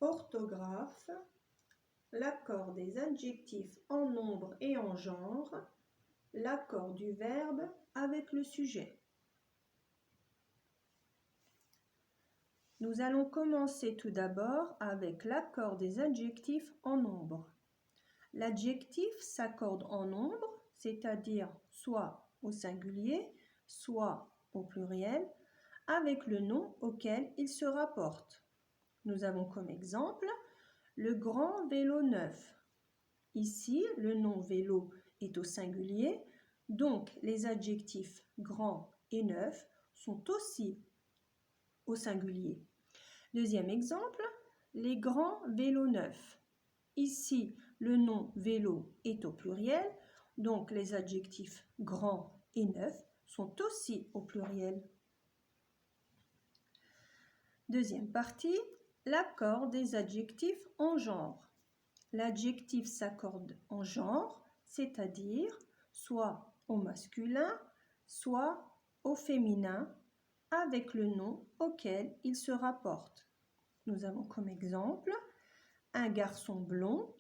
Orthographe, l'accord des adjectifs en nombre et en genre, l'accord du verbe avec le sujet. Nous allons commencer tout d'abord avec l'accord des adjectifs en nombre. L'adjectif s'accorde en nombre, c'est-à-dire soit au singulier, soit au pluriel, avec le nom auquel il se rapporte. Nous avons comme exemple le grand vélo neuf. Ici, le nom vélo est au singulier, donc les adjectifs grand et neuf sont aussi au singulier. Deuxième exemple, les grands vélos neufs. Ici, le nom vélo est au pluriel, donc les adjectifs grand et neuf sont aussi au pluriel. Deuxième partie, l'accord des adjectifs en genre. L'adjectif s'accorde en genre, c'est-à-dire soit au masculin, soit au féminin, avec le nom auquel il se rapporte. Nous avons comme exemple un garçon blond.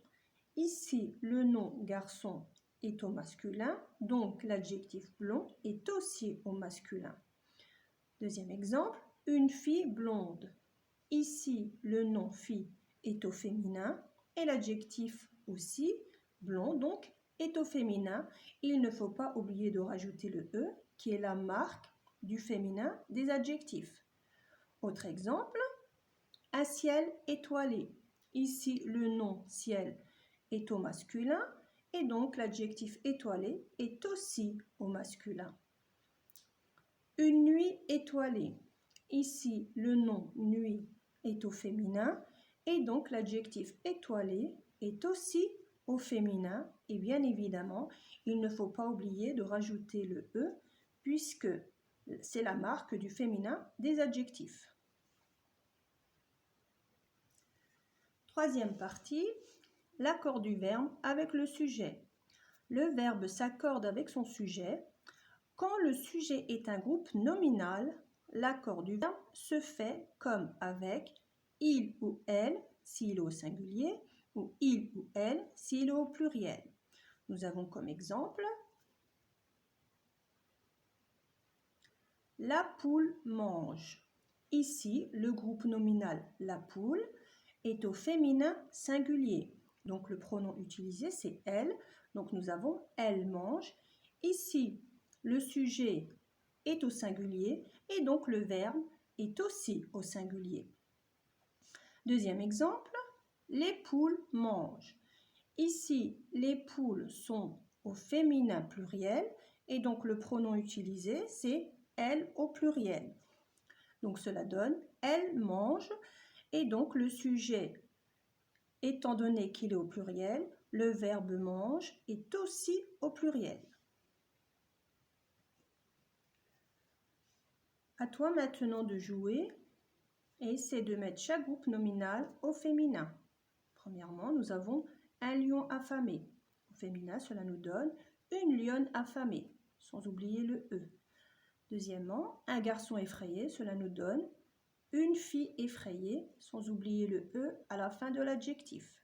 Ici, le nom garçon est au masculin, donc l'adjectif blond est aussi au masculin. Deuxième exemple, une fille blonde. Ici, le nom fille est au féminin et l'adjectif aussi, blond, donc, est au féminin. Il ne faut pas oublier de rajouter le « e » qui est la marque du féminin des adjectifs. Autre exemple, un ciel étoilé. Ici, le nom ciel est au masculin et donc l'adjectif étoilé est aussi au masculin. Une nuit étoilée. Ici, le nom nuit est au féminin et donc l'adjectif étoilé est aussi au féminin et bien évidemment, il ne faut pas oublier de rajouter le « e » puisque c'est la marque du féminin des adjectifs. Troisième partie, l'accord du verbe avec le sujet. Le verbe s'accorde avec son sujet. Quand le sujet est un groupe nominal, l'accord du verbe se fait comme avec il ou elle s'il est au singulier ou il ou elle s'il est au pluriel. Nous avons comme exemple la poule mange. Ici, le groupe nominal la poule est au féminin singulier. Donc le pronom utilisé c'est elle. Donc nous avons elle mange. Ici, le sujet est au singulier et donc le verbe est aussi au singulier. Deuxième exemple, les poules mangent. Ici, les poules sont au féminin pluriel et donc le pronom utilisé c'est elle au pluriel. Donc cela donne elle mange et donc le sujet, étant donné qu'il est au pluriel, le verbe mange est aussi au pluriel. À toi maintenant de jouer et essaie de mettre chaque groupe nominal au féminin. Premièrement, nous avons un lion affamé. Au féminin, cela nous donne une lionne affamée, sans oublier le « e ». Deuxièmement, un garçon effrayé, cela nous donne une fille effrayée, sans oublier le « e » à la fin de l'adjectif.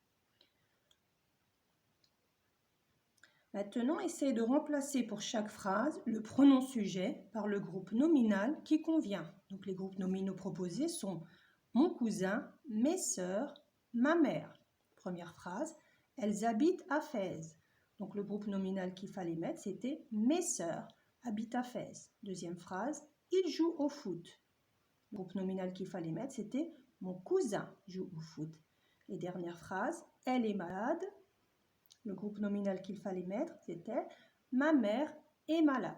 Maintenant, essayez de remplacer pour chaque phrase le pronom sujet par le groupe nominal qui convient. Donc les groupes nominaux proposés sont mon cousin, mes sœurs, ma mère. Première phrase, elles habitent à Fès. Donc le groupe nominal qu'il fallait mettre, c'était mes sœurs habitent à Fès. Deuxième phrase, ils jouent au foot. Le groupe nominal qu'il fallait mettre, c'était mon cousin joue au foot. Et dernière phrase, elle est malade. Le groupe nominal qu'il fallait mettre, c'était ma mère est malade.